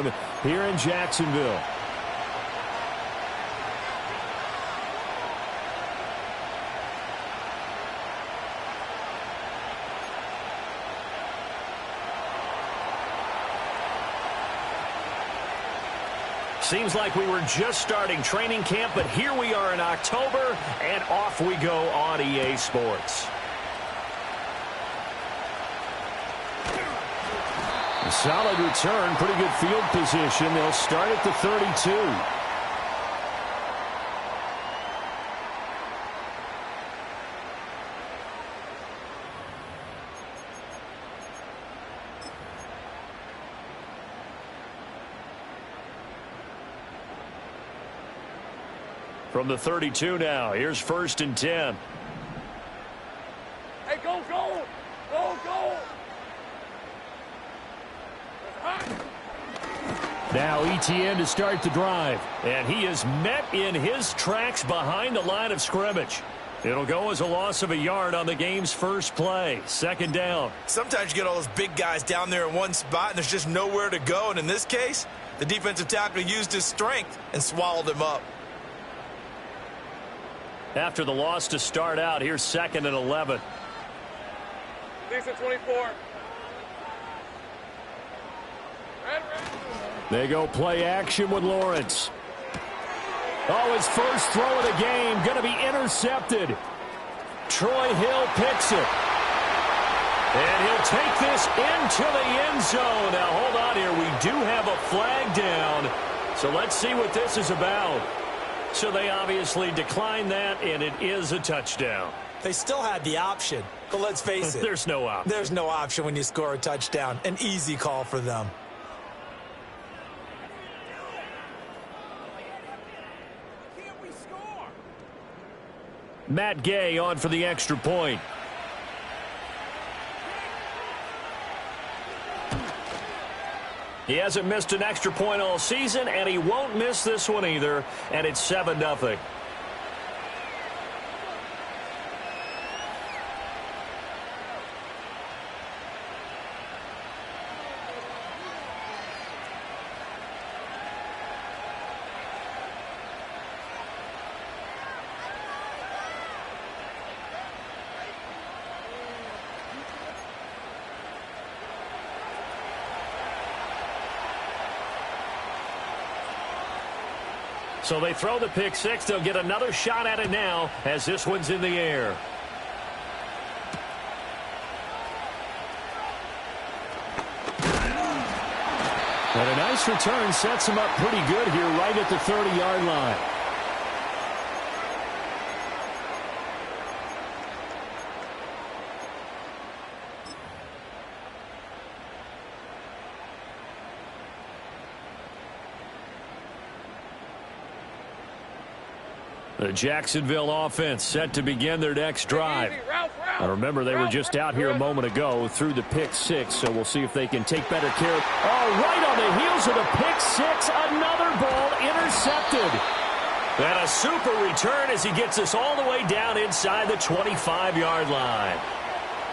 game here in Jacksonville. Seems like we were just starting training camp, but here we are in October, and off we go on EA Sports. A solid return, pretty good field position. They'll start at the 32. From the 32 now, here's 1st and 10. Hey, go, go! Go, go! Now ETN to start the drive. And he is met in his tracks behind the line of scrimmage. It'll go as a loss of a yard on the game's first play. 2nd down. Sometimes you get all those big guys down there in one spot, and there's just nowhere to go. And in this case, the defensive tackle used his strength and swallowed him up. After the loss to start out, here's 2nd and 11. Decent 24. They go play action with Lawrence. Oh, his first throw of the game going to be intercepted. Troy Hill picks it. And he'll take this into the end zone. Now, hold on here. We do have a flag down. So let's see what this is about. So they obviously declined that, and it is a touchdown. They still had the option, but let's face it. There's no option. There's no option when you score a touchdown. An easy call for them. Matt Gay on for the extra point. He hasn't missed an extra point all season, and he won't miss this one either, and it's 7-0. So they throw the pick six. They'll get another shot at it now as this one's in the air. And a nice return sets him up pretty good here right at the 30-yard line. The Jacksonville offense set to begin their next drive. Now remember, they were just out here a moment ago through the pick six, so we'll see if they can take better care. Oh, right on the heels of the pick six, another ball intercepted. And a super return as he gets us all the way down inside the 25-yard line.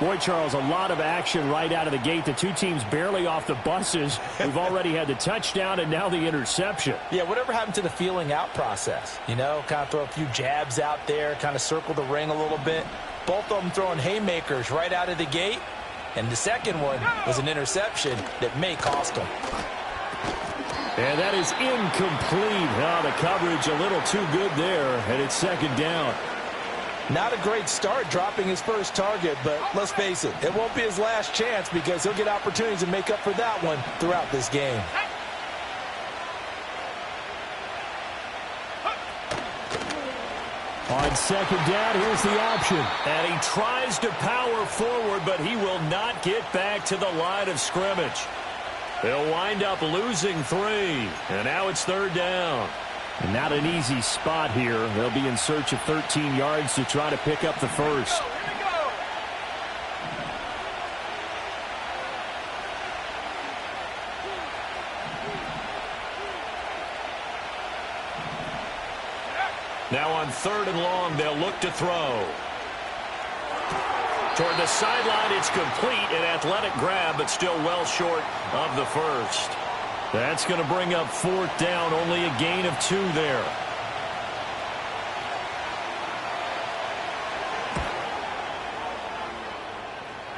Boy, Charles, a lot of action right out of the gate. The two teams barely off the buses. We've already had the touchdown and now the interception. Yeah, whatever happened to the feeling out process? You know, kind of throw a few jabs out there, kind of circle the ring a little bit. Both of them throwing haymakers right out of the gate. And the second one was an interception that may cost them. And that is incomplete. Oh, the coverage a little too good there, and it's 2nd down. Not a great start dropping his first target, but let's face it, it won't be his last chance because he'll get opportunities to make up for that one throughout this game. On 2nd down, here's the option. And he tries to power forward, but he will not get back to the line of scrimmage. They'll wind up losing 3, and now it's 3rd down. And not an easy spot here. They'll be in search of 13 yards to try to pick up the first. Now on 3rd and long, they'll look to throw. Toward the sideline, it's complete. An athletic grab, but still well short of the first. That's going to bring up 4th down, only a gain of 2 there.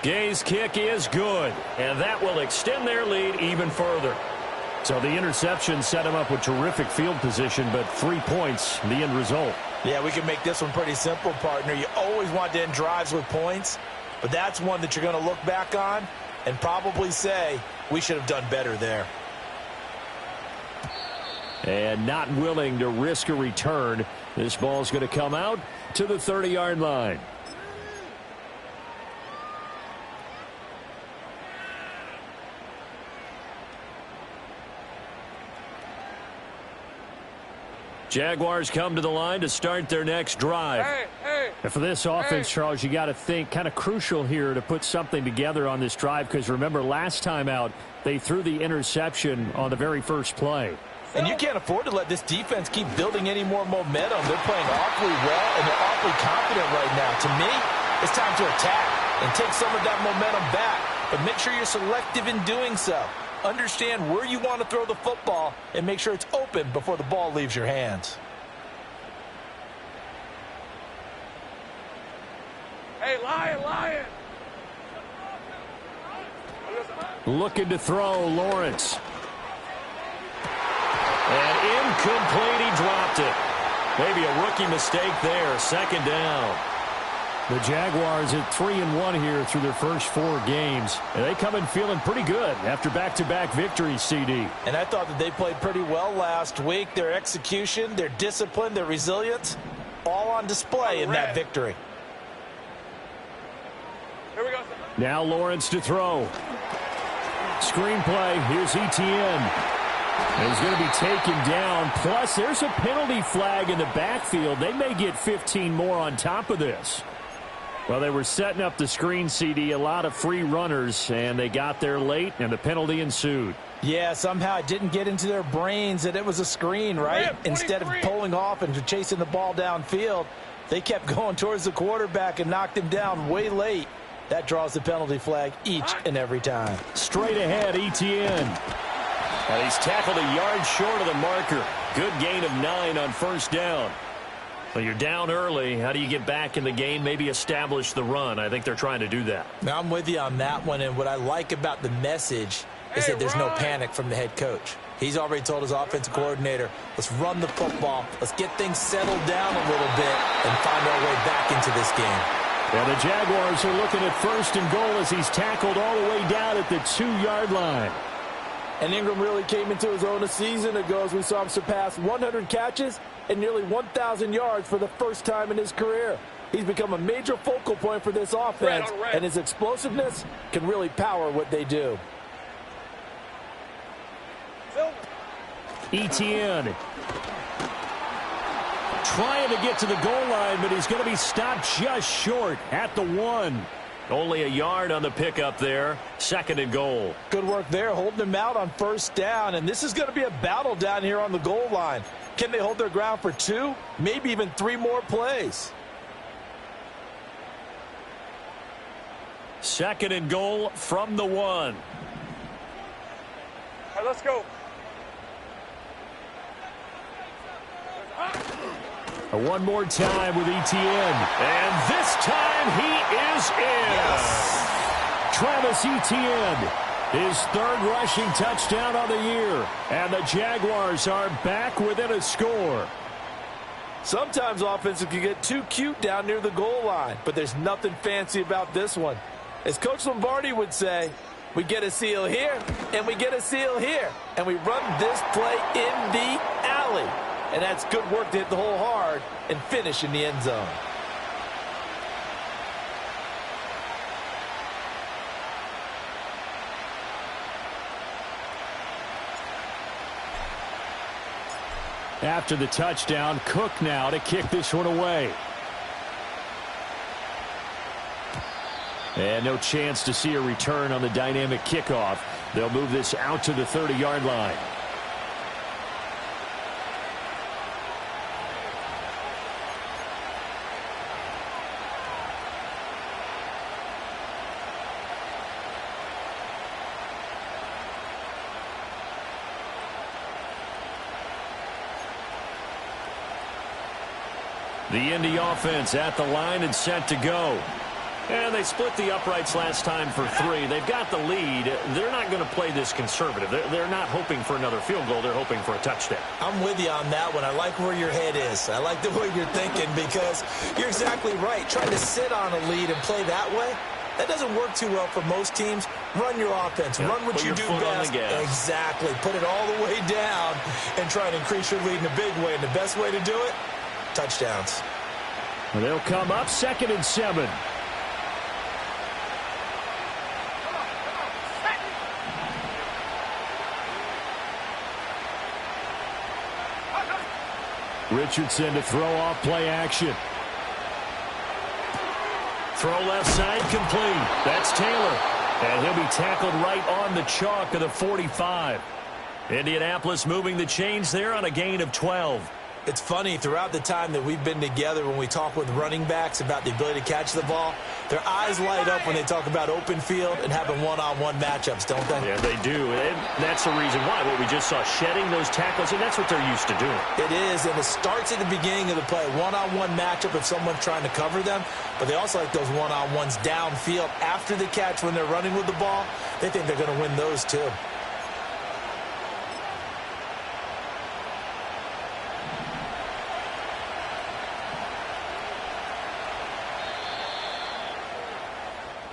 Gay's kick is good, and that will extend their lead even further. So the interception set him up with terrific field position, but 3 points, the end result. Yeah, we can make this one pretty simple, partner. You always want to end drives with points, but that's one that you're going to look back on and probably say, we should have done better there. And not willing to risk a return. This ball's going to come out to the 30-yard line. Jaguars come to the line to start their next drive. And for this offense, Charles, you got to think kind of crucial here to put something together on this drive, because remember last time out they threw the interception on the very first play. And you can't afford to let this defense keep building any more momentum. They're playing awfully well, and they're awfully confident right now. To me, it's time to attack and take some of that momentum back, but make sure you're selective in doing so. Understand where you want to throw the football and make sure it's open before the ball leaves your hands. Hey, Lion! Looking to throw, Lawrence. And incomplete, he dropped it. Maybe a rookie mistake there, 2nd down. The Jaguars at 3-1 here through their first 4 games. And they come in feeling pretty good after back-to-back victories, CD. And I thought that they played pretty well last week. Their execution, their discipline, their resilience, all on display in that victory. Here we go. Now Lawrence to throw. Screenplay, here's Etienne. And he's going to be taken down. Plus, there's a penalty flag in the backfield. They may get 15 more on top of this. Well, they were setting up the screen, CD, a lot of free runners, and they got there late, and the penalty ensued. Yeah, somehow it didn't get into their brains that it was a screen, right? Instead of pulling off and chasing the ball downfield, they kept going towards the quarterback and knocked him down way late. That draws the penalty flag each and every time. Straight ahead, Etienne. And he's tackled a yard short of the marker. Good gain of 9 on 1st down. Well, you're down early. How do you get back in the game? Maybe establish the run. I think they're trying to do that. Now, I'm with you on that one, and what I like about the message is that there's no panic from the head coach. He's already told his offensive coordinator, let's run the football, let's get things settled down a little bit, and find our way back into this game. And the Jaguars are looking at 1st and goal as he's tackled all the way down at the 2-yard line. And Ingram really came into his own a season ago as we saw him surpass 100 catches and nearly 1,000 yards for the first time in his career. He's become a major focal point for this offense, and his explosiveness can really power what they do. Etienne trying to get to the goal line, but he's going to be stopped just short at the 1. Only a yard on the pickup there. 2nd and goal. Good work there, holding him out on 1st down, and this is going to be a battle down here on the goal line. Can they hold their ground for 2, maybe even 3 more plays? 2nd and goal from the 1. All right, let's go. One more time with Etienne. And this time he is in. Yes. Travis Etienne, his 3rd rushing touchdown of the year. And the Jaguars are back within a score. Sometimes offenses can get too cute down near the goal line, but there's nothing fancy about this one. As Coach Lombardi would say, we get a seal here, and we get a seal here, and we run this play in the alley. And that's good work to hit the hole hard and finish in the end zone. After the touchdown, Cook now to kick this one away. And no chance to see a return on the dynamic kickoff. They'll move this out to the 30-yard line. The Indy offense at the line and set to go. And they split the uprights last time for 3. They've got the lead. They're not going to play this conservative. They're not hoping for another field goal. They're hoping for a touchdown. I'm with you on that one. I like where your head is. I like the way you're thinking because you're exactly right. Trying to sit on a lead and play that way, that doesn't work too well for most teams. Run your offense. Yeah, run what you do best. Exactly. Put it all the way down and try and increase your lead in a big way. And the best way to do it, touchdowns. Well, they'll come up 2nd and 7. Richardson to throw off play action. Throw left side complete. That's Taylor. And he'll be tackled right on the chalk of the 45. Indianapolis moving the chains there on a gain of 12. It's funny, throughout the time that we've been together, when we talk with running backs about the ability to catch the ball, their eyes light up when they talk about open field and having one-on-one matchups, don't they? Yeah, they do. And that's the reason why. What we just saw, shedding those tackles, and that's what they're used to doing. It is, and it starts at the beginning of the play. One-on-one matchup if someone's trying to cover them, but they also like those one-on-ones downfield after the catch when they're running with the ball. They think they're going to win those too.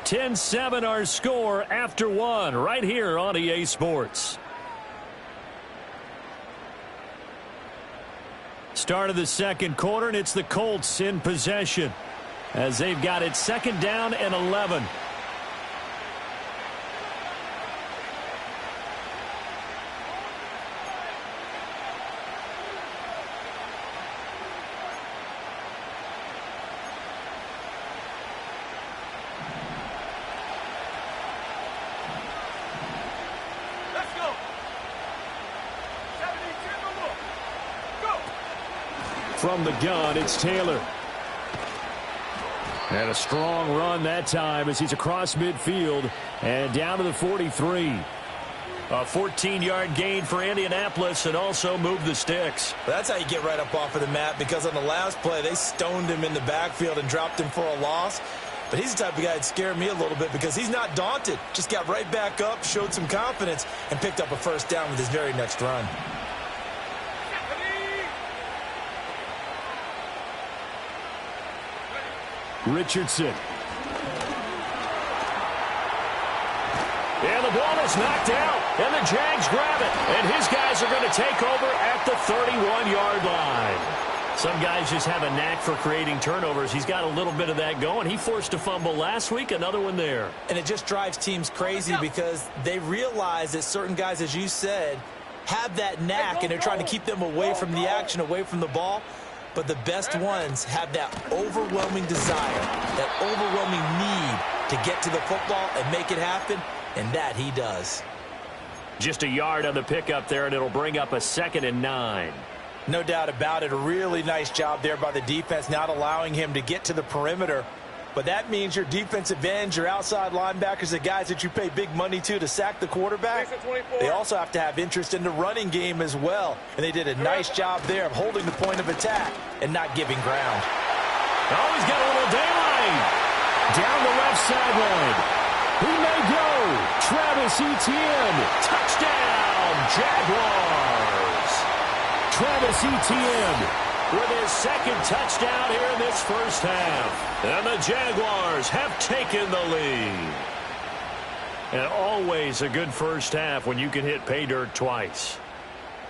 (10-7) our score after 1 right here on EA Sports. Start of the second quarter, and it's the Colts in possession as they've got it 2nd down and 11. From the gun, it's Taylor. And a strong run that time as he's across midfield and down to the 43. A 14-yard gain for Indianapolis and also move the sticks. That's how you get right up off of the mat, because on the last play, they stoned him in the backfield and dropped him for a loss. But he's the type of guy that scared me a little bit because he's not daunted. Just got right back up, showed some confidence, and picked up a first down with his very next run. Richardson. And the ball is knocked out, and the Jags grab it. And his guys are going to take over at the 31-yard line. Some guys just have a knack for creating turnovers. He's got a little bit of that going. He forced a fumble last week, another one there. And it just drives teams crazy because they realize that certain guys, as you said, have that knack, and they're trying to keep them away from the action, away from the ball. But the best ones have that overwhelming desire, that overwhelming need to get to the football and make it happen, and that he does. Just a yard on the pickup there, and it'll bring up a 2nd and 9. No doubt about it. A really nice job there by the defense, not allowing him to get to the perimeter. But that means your defensive ends, your outside linebackers, the guys that you pay big money to sack the quarterback, they also have to have interest in the running game as well. And they did a nice job there of holding the point of attack and not giving ground. Oh, he's got a little daylight. Down the left sideline. He may go. Travis Etienne. Touchdown, Jaguars. Travis Etienne with his 2nd touchdown here in this first half. And the Jaguars have taken the lead. And always a good first half when you can hit pay dirt twice.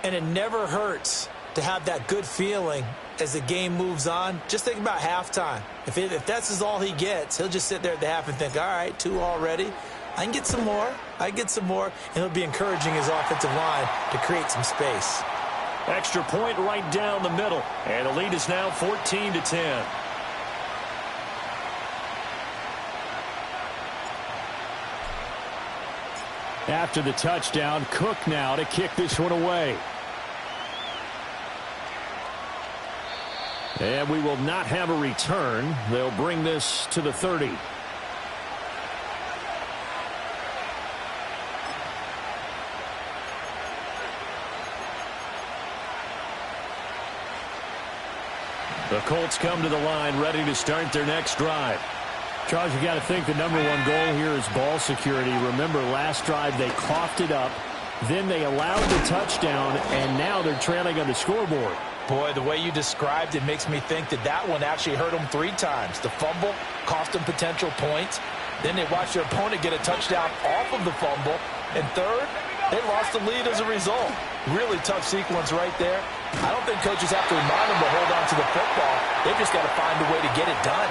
And it never hurts to have that good feeling as the game moves on. Just think about halftime. If that's all he gets, he'll just sit there at the half and think, all right, 2 already. I can get some more. I can get some more. And he'll be encouraging his offensive line to create some space. Extra point right down the middle. And the lead is now 14-10. After the touchdown, Cook now to kick this one away. And we will not have a return. They'll bring this to the 30. The Colts come to the line ready to start their next drive. Charles, you got to think the number one goal here is ball security. Remember, last drive they coughed it up, then they allowed the touchdown, and now they're trailing on the scoreboard. Boy, the way you described it makes me think that that one actually hurt them 3 times. The fumble cost them potential points. Then they watched their opponent get a touchdown off of the fumble. And third, they lost the lead as a result. Really tough sequence right there. I don't think coaches have to remind them to hold on to the football. They've just got to find a way to get it done.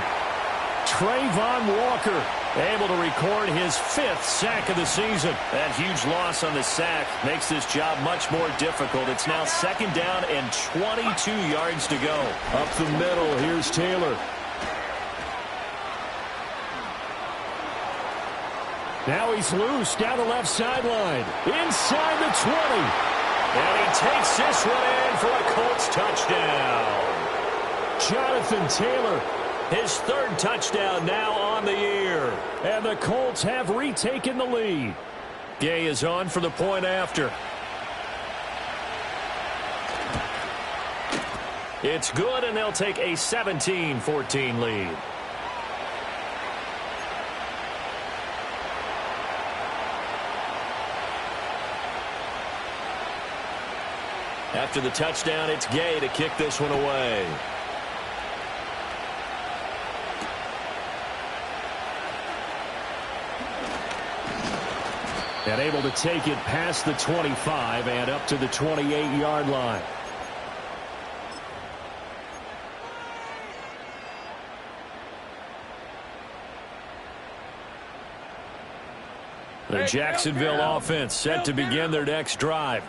Trayvon Walker able to record his 5th sack of the season. That huge loss on the sack makes this job much more difficult. It's now 2nd down and 22 yards to go. Up the middle, here's Taylor. Now he's loose down the left sideline. Inside the 20. And he takes this one in for a Colts touchdown. Jonathan Taylor, his 3rd touchdown now on the year. And the Colts have retaken the lead. Gay is on for the point after. It's good, and they'll take a 17-14 lead. After the touchdown, it's Gay to kick this one away. And able to take it past the 25 and up to the 28-yard line. The Jacksonville offense set to begin their next drive.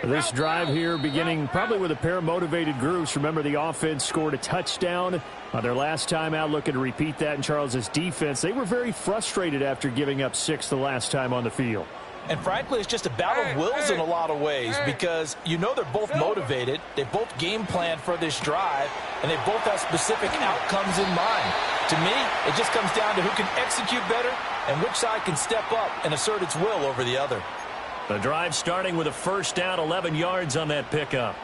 This drive here beginning probably with a pair of motivated groups. Remember, the offense scored a touchdown on their last time out, looking to repeat that in Charles's defense. They were very frustrated after giving up 6 the last time on the field. And frankly, it's just a battle of wills in a lot of ways because you know they're both motivated. They both game plan for this drive, and they both have specific outcomes in mind. To me, it just comes down to who can execute better and which side can step up and assert its will over the other. The drive starting with a 1st down, 11 yards on that pickup.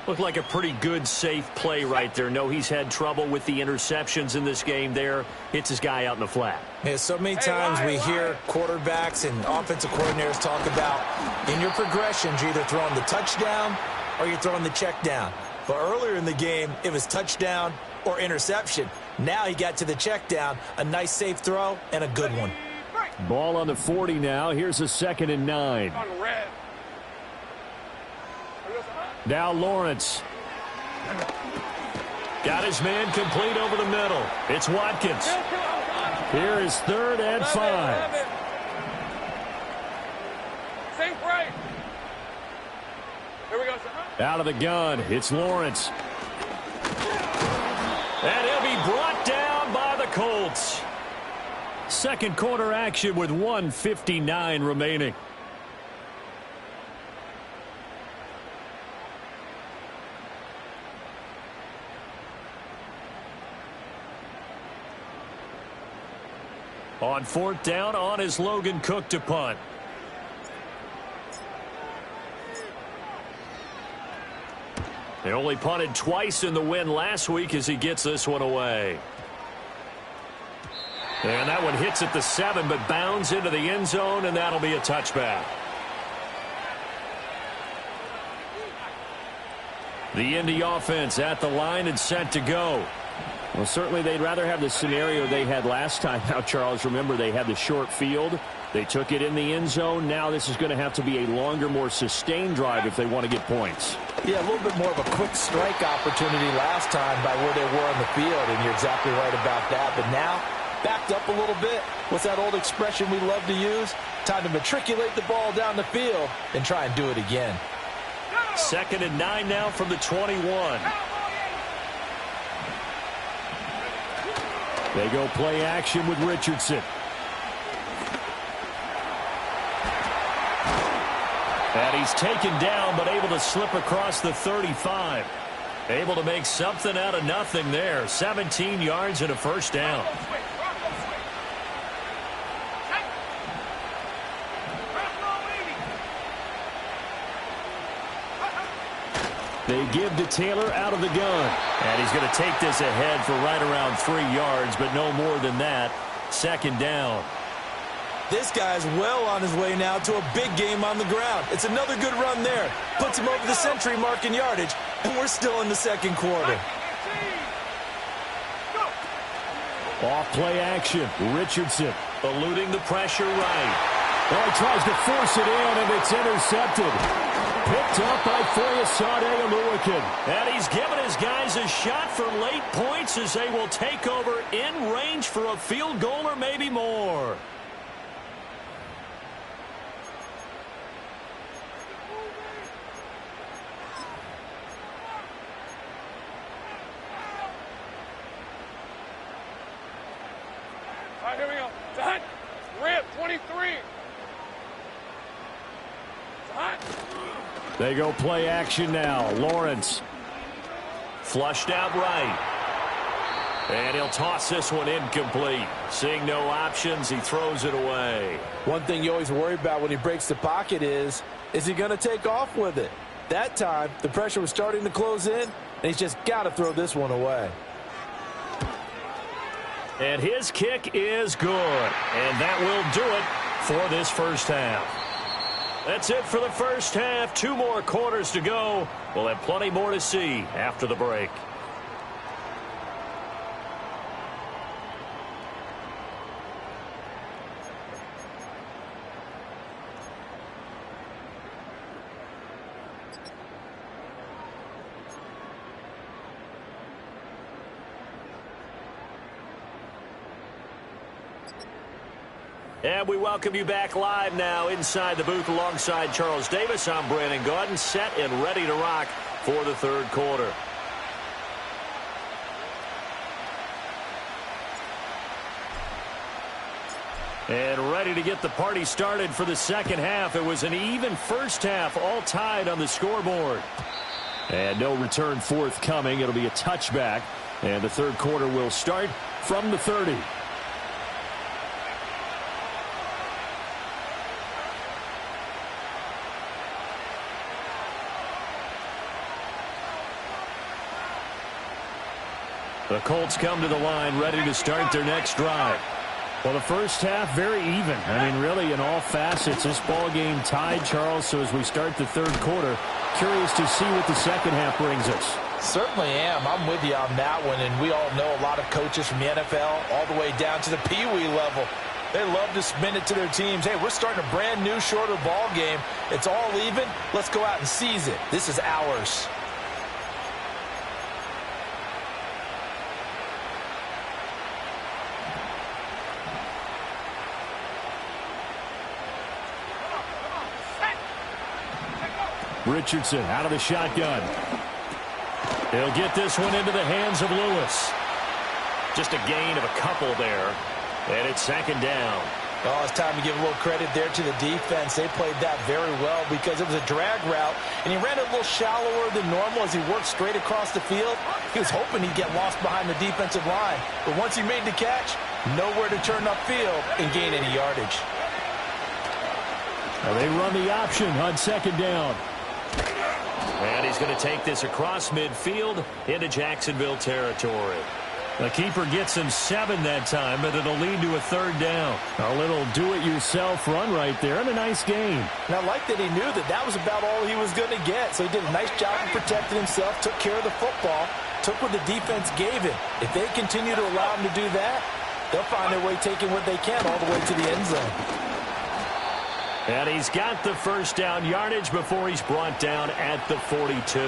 Looked like a pretty good, safe play right there. No, he's had trouble with the interceptions in this game there. Hits his guy out in the flat. Yeah, so many times we hear quarterbacks and offensive coordinators talk about in your progressions, you're either throwing the touchdown or you're throwing the check down. But earlier in the game, it was touchdown or interception. Now he got to the check down, a nice safe throw, and a good one. Ball on the 40 now. Here's a 2nd and 9. Now Lawrence. Got his man complete over the middle. It's Watkins. Here is 3rd and 5. Safe right. Here we go, sir. Out of the gun. It's Lawrence. And he'll be brought down by the Colts. Second quarter action with 1:59 remaining. On 4th down, on is Logan Cook to punt. They only punted twice in the win last week as he gets this one away. And that one hits at the 7, but bounds into the end zone, and that'll be a touchback. The Indy offense at the line and set to go. Well, certainly they'd rather have the scenario they had last time. Now, Charles, remember they had the short field. They took it in the end zone. Now this is going to have to be a longer, more sustained drive if they want to get points. Yeah, a little bit more of a quick strike opportunity last time by where they were on the field, and you're exactly right about that. But now, backed up a little bit. What's that old expression we love to use? Time to matriculate the ball down the field and try and do it again. 2nd and 9 now from the 21. They go play action with Richardson. And he's taken down, but able to slip across the 35. Able to make something out of nothing there. 17 yards and a 1st down. They give to Taylor out of the gun. And he's going to take this ahead for right around 3 yards, but no more than that. Second down. This guy's well on his way now to a big game on the ground. It's another good run there. Puts him over the century mark in yardage, and we're still in the second quarter. Off play action. Richardson eluding the pressure right. Oh, he tries to force it in, and it's intercepted. Picked up by Foyesade Oluwakin. And he's given his guys a shot for late points as they will take over in range for a field goal or maybe more. All right, here we go. It's hot. Rip, 23. It's hot. They go play action now. Lawrence. Flushed out right. And he'll toss this one incomplete. Seeing no options, he throws it away. One thing you always worry about when he breaks the pocket is he going to take off with it? That time, the pressure was starting to close in, and he's just got to throw this one away. And his kick is good. And that will do it for this first half. That's it for the first half. 2 more quarters to go. We'll have plenty more to see after the break. And we welcome you back live now inside the booth alongside Charles Davis. I'm Brandon Gaudin, set and ready to rock for the third quarter. And ready to get the party started for the second half. It was an even first half, all tied on the scoreboard. And no return forthcoming. It'll be a touchback. And the third quarter will start from the 30. The Colts come to the line ready to start their next drive. Well, the first half, very even. I mean, really, in all facets, this ball game tied, Charles. So as we start the third quarter, curious to see what the second half brings us. Certainly am. I'm with you on that one. And we all know a lot of coaches from the NFL all the way down to the Pee-wee level. They love to spin it to their teams. Hey, we're starting a brand new, shorter ball game. It's all even. Let's go out and seize it. This is ours. Richardson out of the shotgun. He'll get this one into the hands of Lewis. Just a gain of a couple there. And it's second down. Oh, it's time to give a little credit there to the defense. They played that very well because it was a drag route, and he ran a little shallower than normal as he worked straight across the field. He was hoping he'd get lost behind the defensive line. But once he made the catch, nowhere to turn upfield and gain any yardage. Now they run the option on second down. And he's going to take this across midfield into Jacksonville territory. The keeper gets him 7 that time, but it'll lead to a third down. A little do-it-yourself run right there, and a nice gain. And I like that he knew that that was about all he was going to get. So he did a nice job of protecting himself, took care of the football, took what the defense gave him. If they continue to allow him to do that, they'll find their way taking what they can all the way to the end zone. And he's got the first down yardage before he's brought down at the 42.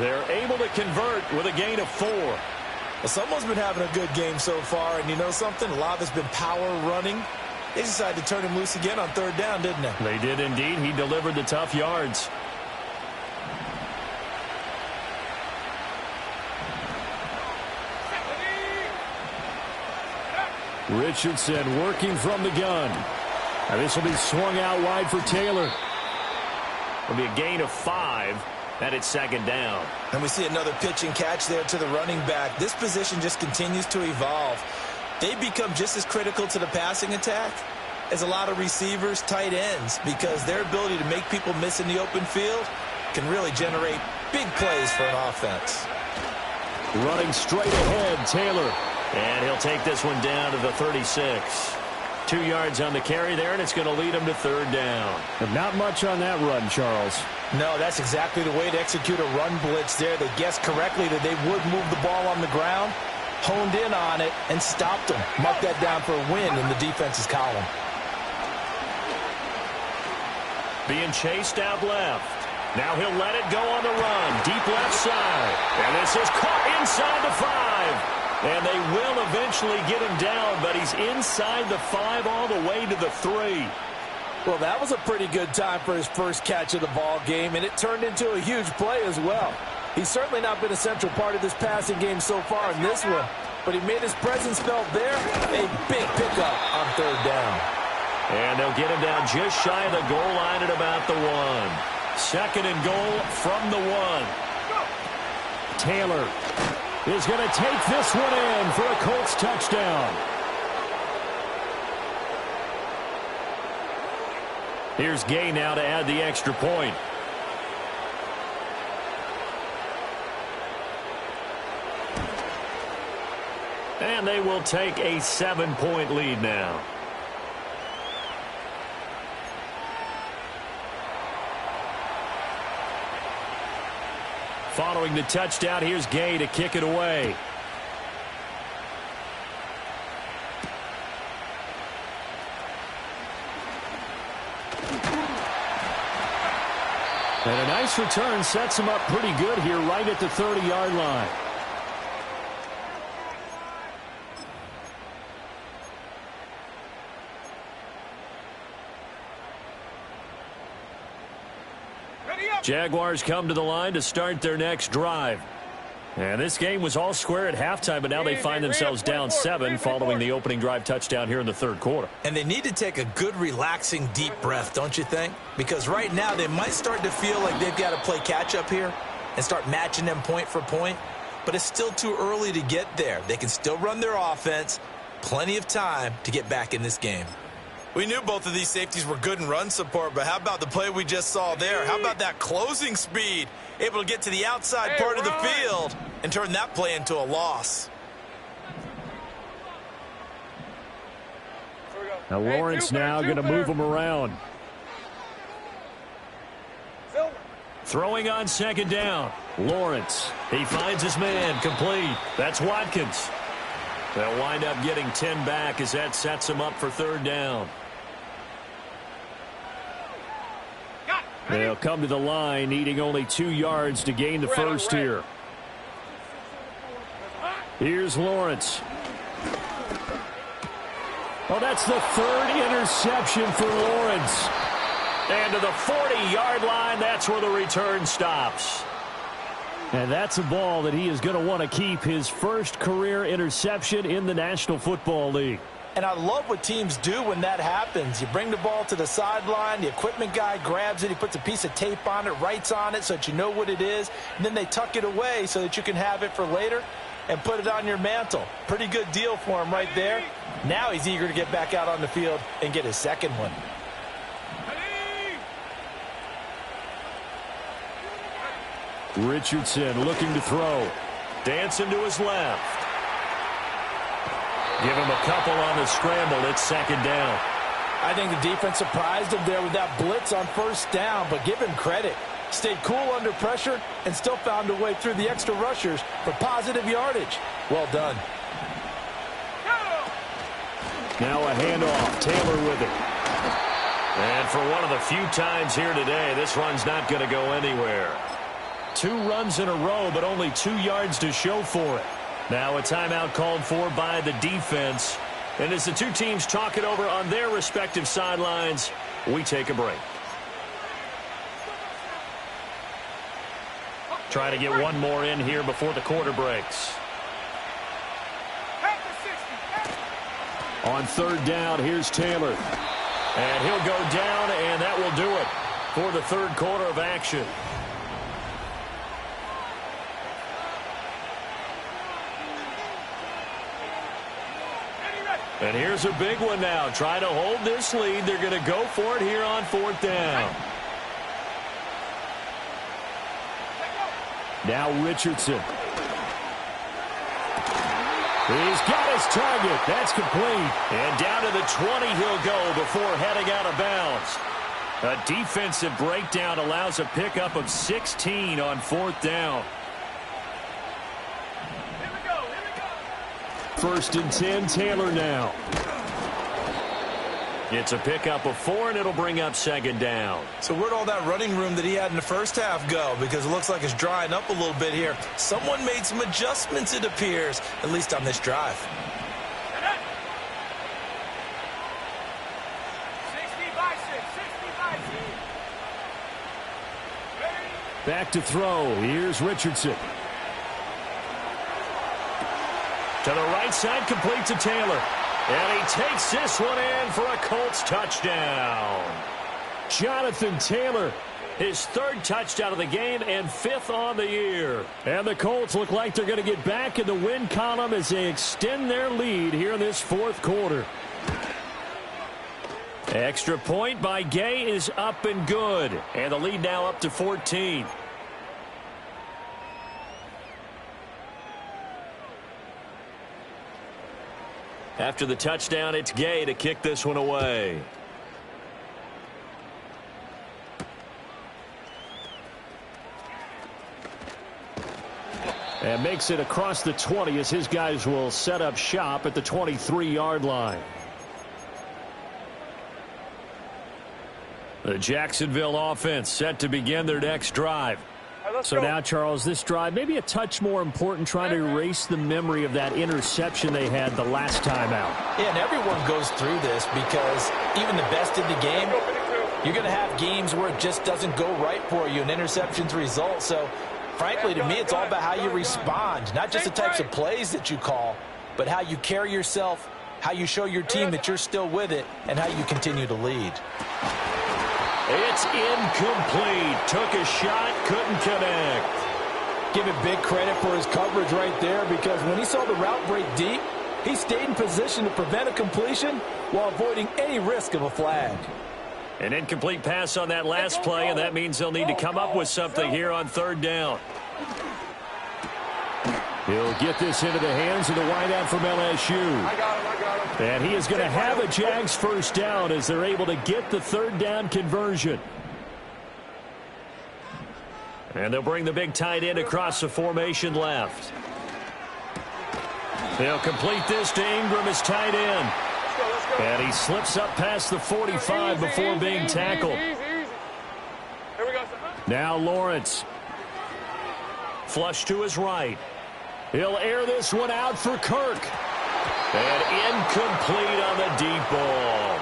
They're able to convert with a gain of 4. Well, someone's been having a good game so far, and you know something? A lot of it's been power running. They decided to turn him loose again on third down, didn't they? They did indeed. He delivered the tough yards. Richardson working from the gun. Now this will be swung out wide for Taylor. It'll be a gain of 5, and it's second down. And we see another pitch and catch there to the running back. This position just continues to evolve. They become just as critical to the passing attack as a lot of receivers, tight ends, because their ability to make people miss in the open field can really generate big plays for an offense. Running straight ahead, Taylor. And he'll take this one down to the 36. 2 yards on the carry there, and it's going to lead him to third down. And not much on that run, Charles. No, that's exactly the way to execute a run blitz there. They guessed correctly that they would move the ball on the ground, honed in on it, and stopped them. Mark that down for a win in the defense's column. Being chased out left. Now he'll let it go on the run. Deep left side. And this is caught inside the 5. And they will eventually get him down, but he's inside the 5 all the way to the 3. Well, that was a pretty good time for his first catch of the ball game, and it turned into a huge play as well. He's certainly not been a central part of this passing game so far in this one, but he made his presence felt there. A big pickup on third down. And they'll get him down just shy of the goal line at about the 1. Second and goal from the 1. Taylor is going to take this one in for a Colts touchdown. Here's Gay now to add the extra point. And they will take a 7-point lead now. Following the touchdown, here's Gay to kick it away. And a nice return sets him up pretty good here right at the 30-yard line. Jaguars come to the line to start their next drive. And this game was all square at halftime, but now they find themselves down 7 following the opening drive touchdown here in the third quarter. And they need to take a good, relaxing, deep breath, don't you think? Because right now they might start to feel like they've got to play catch-up here and start matching them point for point. But it's still too early to get there. They can still run their offense. Plenty of time to get back in this game. We knew both of these safeties were good in run support, but how about the play we just saw there? How about that closing speed? Able to get to the outside part of the field and turn that play into a loss. Now Lawrence now going to move him around. Throwing on second down. Lawrence. He finds his man complete. That's Watkins. They'll wind up getting 10 back as that sets him up for third down. They'll come to the line needing only 2 yards to gain the first here. Here's Lawrence. Oh, that's the 3rd interception for Lawrence. And to the 40-yard line, that's where the return stops. And that's a ball that he is going to want to keep, his first career interception in the National Football League. And I love what teams do when that happens. You bring the ball to the sideline, the equipment guy grabs it, he puts a piece of tape on it, writes on it so that you know what it is, and then they tuck it away so that you can have it for later and put it on your mantle. Pretty good deal for him right there. Now he's eager to get back out on the field and get his second one. Richardson looking to throw. Dancing to his left. Give him a couple on the scramble. It's second down. I think the defense surprised him there with that blitz on first down, but give him credit. Stayed cool under pressure and still found a way through the extra rushers for positive yardage. Well done. Now a handoff. Taylor with it. And for one of the few times here today, this run's not going to go anywhere. 2 runs in a row, but only 2 yards to show for it. Now a timeout called for by the defense. And as the two teams talk it over on their respective sidelines, we take a break. Trying to get one more in here before the quarter breaks. On third down, here's Taylor. And he'll go down, and that will do it for the third quarter of action. And here's a big one now. Trying to hold this lead. They're going to go for it here on fourth down. Now Richardson. He's got his target. That's complete. And down to the 20 he'll go before heading out of bounds. A defensive breakdown allows a pickup of 16 on 4th down. First and 10, Taylor now. It's a pickup of 4, and it'll bring up 2nd down. So where'd all that running room that he had in the first half go? Because it looks like it's drying up a little bit here. Someone made some adjustments, it appears, at least on this drive. Back to throw. Here's Richardson. To the right side, complete to Taylor. And he takes this one in for a Colts touchdown. Jonathan Taylor, his 3rd touchdown of the game and 5th on the year. And the Colts look like they're going to get back in the win column as they extend their lead here in this 4th quarter. Extra point by Gay is up and good. And the lead now up to 14. After the touchdown, it's Gay to kick this one away. And makes it across the 20 as his guys will set up shop at the 23-yard line. The Jacksonville offense set to begin their next drive. So now, Charles, this drive maybe a touch more important, trying to erase the memory of that interception they had the last time out. Yeah, and everyone goes through this because even the best in the game, you're going to have games where it just doesn't go right for you, and interceptions result. So, frankly, to me, it's all about how you respond, not just the types of plays that you call, but how you carry yourself, how you show your team that you're still with it, and how you continue to lead. It's incomplete. Took a shot, couldn't connect. Give it big credit for his coverage right there, because when he saw the route break deep, he stayed in position to prevent a completion while avoiding any risk of a flag. An incomplete pass on that last play, and that means they'll need to come up with something here on 3rd down. He'll get this into the hands of the wideout from LSU. I got him. And he is going to have a Jags 1st down as they're able to get the 3rd down conversion. And they'll bring the big tight end across the formation left. They'll complete this to Ingram as tight end. Let's go. And he slips up past the 45 before being tackled. Here we go. Now Lawrence. Flush to his right. He'll air this one out for Kirk. And incomplete on the deep ball.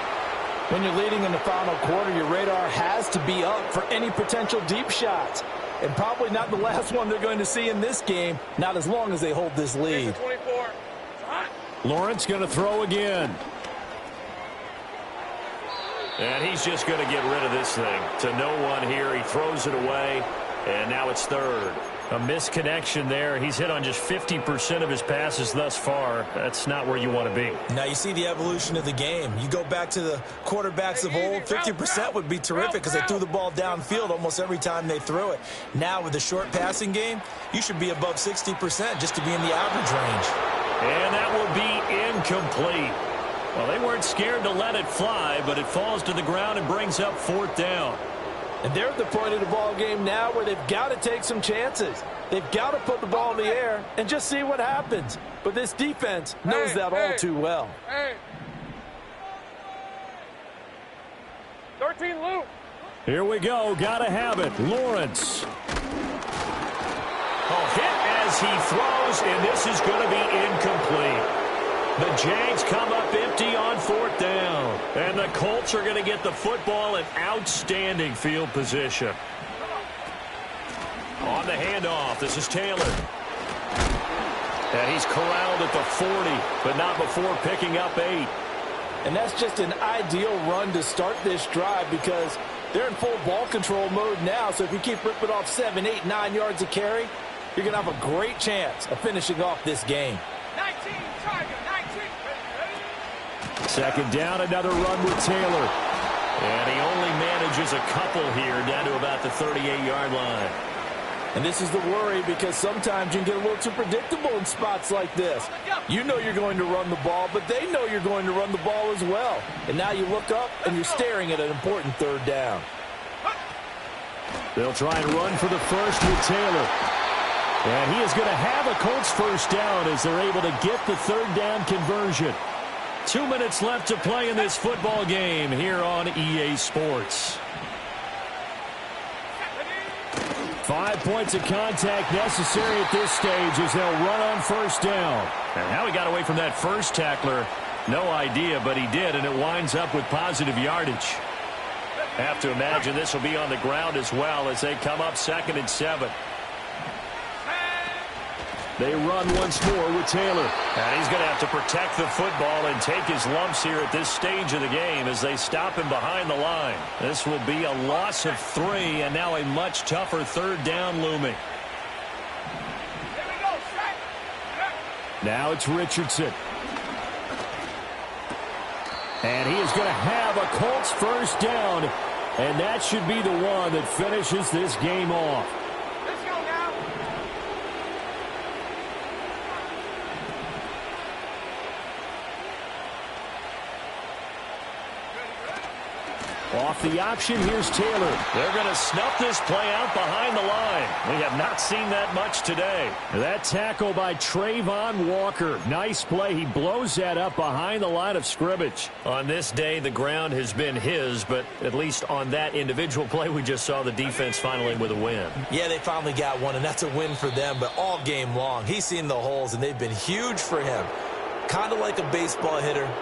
When you're leading in the final quarter, your radar has to be up for any potential deep shots. And probably not the last one they're going to see in this game, not as long as they hold this lead. 24. Lawrence going to throw again. And he's just going to get rid of this thing. To no one here. He throws it away. And now it's 3rd. A misconnection there. He's hit on just 50% of his passes thus far. That's not where you want to be. Now you see the evolution of the game. You go back to the quarterbacks of old, 50% would be terrific because they threw the ball downfield almost every time they threw it. Now with the short passing game, you should be above 60% just to be in the average range. And that will be incomplete. Well, they weren't scared to let it fly, but it falls to the ground and brings up 4th down. And they're at the point of the ball game now where they've got to take some chances. They've got to put the ball in the air and just see what happens. But this defense knows that all too well. 13 loop. Here we go. Got to have it. Lawrence. Hit as he throws, and this is going to be incomplete. The Jags come up empty on 4th down. And the Colts are going to get the football in outstanding field position. On the handoff, this is Taylor. And he's corralled at the 40, but not before picking up 8. And that's just an ideal run to start this drive because they're in full ball control mode now. So if you keep ripping off 7, 8, 9 yards of carry, you're going to have a great chance of finishing off this game. 19, target, 19. 2nd down, another run with Taylor. And he only manages a couple here down to about the 38-yard line. And this is the worry because sometimes you can get a little too predictable in spots like this. You know you're going to run the ball, but they know you're going to run the ball as well. And now you look up and you're staring at an important third down. They'll try and run for the first with Taylor. And he is going to have a Colts first down as they're able to get the third down conversion. 2 minutes left to play in this football game here on EA Sports. 5 points of contact necessary at this stage as they'll run on first down. And how he got away from that first tackler, no idea, but he did, and it winds up with positive yardage. Have to imagine this will be on the ground as well as they come up 2nd and 7. They run once more with Taylor. And he's going to have to protect the football and take his lumps here at this stage of the game as they stop him behind the line. This will be a loss of 3, and now a much tougher third down looming. Now it's Richardson. And he is going to have a Colts first down, and that should be the one that finishes this game off. Off the option, here's Taylor. They're going to snuff this play out behind the line. We have not seen that much today. That tackle by Trayvon Walker. Nice play. He blows that up behind the line of scrimmage. On this day, the ground has been his, but at least on that individual play, we just saw the defense finally with a win. Yeah, they finally got one, and that's a win for them, but all game long, he's seen the holes, and they've been huge for him. Kind of like a baseball hitter.